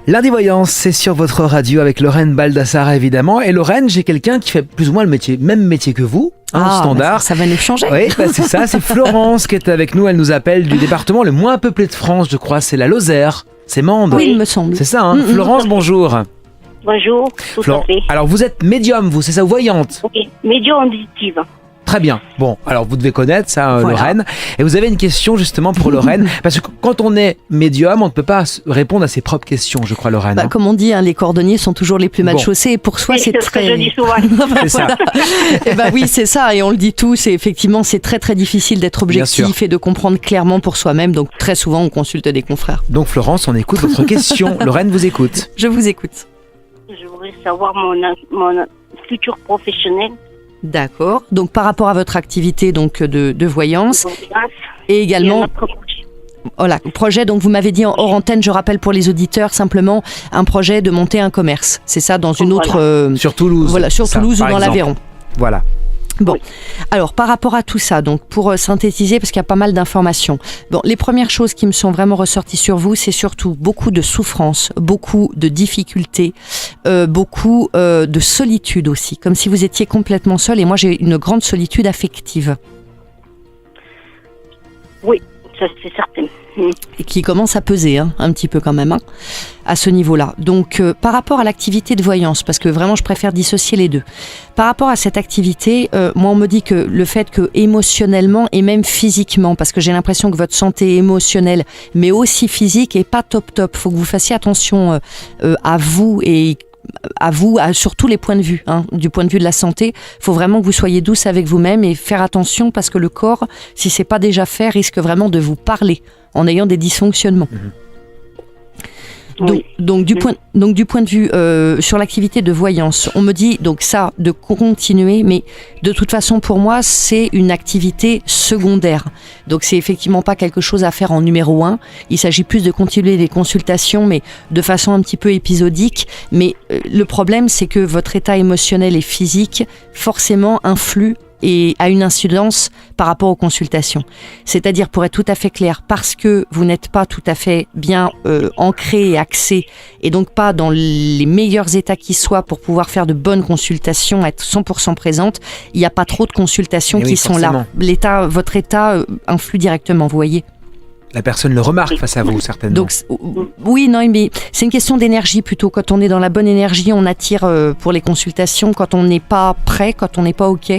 Lundi Voyance, c'est sur votre radio avec Lorraine Baldassara évidemment. Et Lorraine, j'ai quelqu'un qui fait plus ou moins le même métier que vous, standard. Ça va nous changer. Oui, c'est ça, c'est Florence qui est avec nous. Elle nous appelle du département le moins peuplé de France, je crois, c'est la Lozère. C'est Mende. Oui, il me semble. C'est ça, hein. Florence, bonjour. Bonjour, tout à fait. Alors vous êtes médium, vous, c'est ça, ou voyante? Oui, médium auditive. Très bien. Bon, alors vous devez connaître ça, Voilà. Lorraine. Et vous avez une question justement pour Lorraine. Parce que quand on est médium, on ne peut pas répondre à ses propres questions, je crois, Lorraine. Comme on dit, les cordonniers sont toujours les plus mal chaussés. Et pour soi, Oui, c'est ce que très... je dis souvent. C'est ça. Eh ben oui, c'est ça, et on le dit tous, et effectivement, c'est très très difficile d'être Bien sûr. objectif et de comprendre clairement pour soi-même, donc très souvent on consulte des confrères. Donc Florence, on écoute votre question. Lorraine vous écoute. Je vous écoute. Je voudrais savoir mon futur professionnel. D'accord, donc par rapport à votre activité donc de voyance, et Et également... notre projet. Voilà, projet, donc vous m'avez dit en hors antenne, je rappelle pour les auditeurs, simplement un projet de monter un commerce, c'est ça, dans une autre... Sur Toulouse. Voilà, sur ça, Toulouse ou par dans exemple. l'Aveyron. Voilà. Bon, Oui. alors par rapport à tout ça, donc pour synthétiser, parce qu'il y a pas mal d'informations. Bon, les premières choses qui me sont vraiment ressorties sur vous, c'est surtout beaucoup de souffrance, beaucoup de difficultés, beaucoup de solitude aussi, comme si vous étiez complètement seul. Et moi, j'ai une grande solitude affective Oui, ça c'est certain. et qui commence à peser un petit peu quand même à ce niveau-là. Donc par rapport à l'activité de voyance, parce que vraiment je préfère dissocier les deux. Par rapport à cette activité, moi on me dit que le fait que émotionnellement et même physiquement, parce que j'ai l'impression que votre santé émotionnelle, mais aussi physique, est pas top. Faut que vous fassiez attention à vous et sur tous les points de vue, du point de vue de la santé. Il faut vraiment que vous soyez douce avec vous-même et faire attention parce que le corps, si c'est pas déjà fait, risque vraiment de vous parler en ayant des dysfonctionnements. Oui. Donc du point de vue sur l'activité de voyance, on me dit donc ça de continuer, mais de toute façon pour moi c'est une activité secondaire. Donc c'est effectivement pas quelque chose à faire en numéro 1. Il s'agit plus de continuer les consultations, mais de façon un petit peu épisodique. Mais le problème c'est que votre état émotionnel et physique forcément influe et a une incidence par rapport aux consultations. C'est-à-dire, pour être tout à fait clair, parce que vous n'êtes pas tout à fait bien ancré et axé, et donc pas dans les meilleurs états qui soient pour pouvoir faire de bonnes consultations, être 100% présente, il n'y a pas trop de consultations qui sont là. Votre état influe directement, vous voyez. La personne le remarque face à vous, certainement. Donc, oui, non, mais c'est une question d'énergie plutôt. Quand on est dans la bonne énergie, on attire pour les consultations. Quand on n'est pas prêt, quand on n'est pas OK,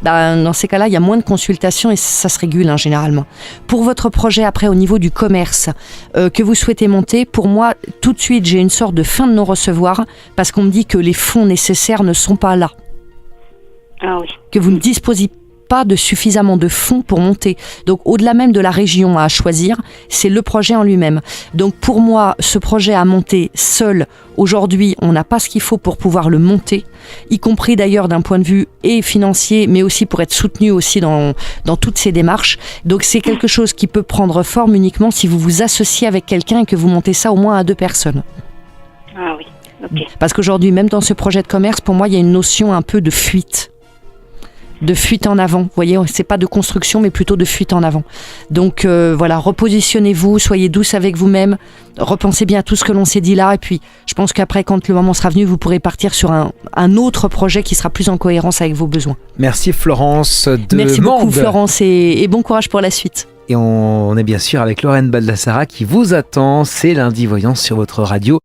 dans ces cas-là, il y a moins de consultations et ça se régule généralement. Pour votre projet après, au niveau du commerce que vous souhaitez monter, pour moi, tout de suite, j'ai une sorte de fin de non-recevoir parce qu'on me dit que les fonds nécessaires ne sont pas là. Ah oui. Que vous ne disposez pas de suffisamment de fonds pour monter. Donc au-delà même de la région à choisir, c'est le projet en lui-même. Donc pour moi, ce projet à monter seul, aujourd'hui, on n'a pas ce qu'il faut pour pouvoir le monter, y compris d'ailleurs d'un point de vue et financier, mais aussi pour être soutenu aussi dans toutes ces démarches. Donc c'est quelque chose qui peut prendre forme uniquement si vous vous associez avec quelqu'un et que vous montez ça au moins à 2 personnes. Ah oui, ok. Parce qu'aujourd'hui, même dans ce projet de commerce, pour moi, il y a une notion un peu de fuite. De fuite en avant, vous voyez, c'est pas de construction mais plutôt de fuite en avant. Donc voilà, repositionnez-vous, soyez douce avec vous-même, repensez bien à tout ce que l'on s'est dit là et puis je pense qu'après quand le moment sera venu, vous pourrez partir sur un autre projet qui sera plus en cohérence avec vos besoins. Merci Florence de Merci beaucoup Mende. Florence et bon courage pour la suite. Et on est bien sûr avec Lorraine Baldassara qui vous attend. C'est Lundi Voyance sur votre radio.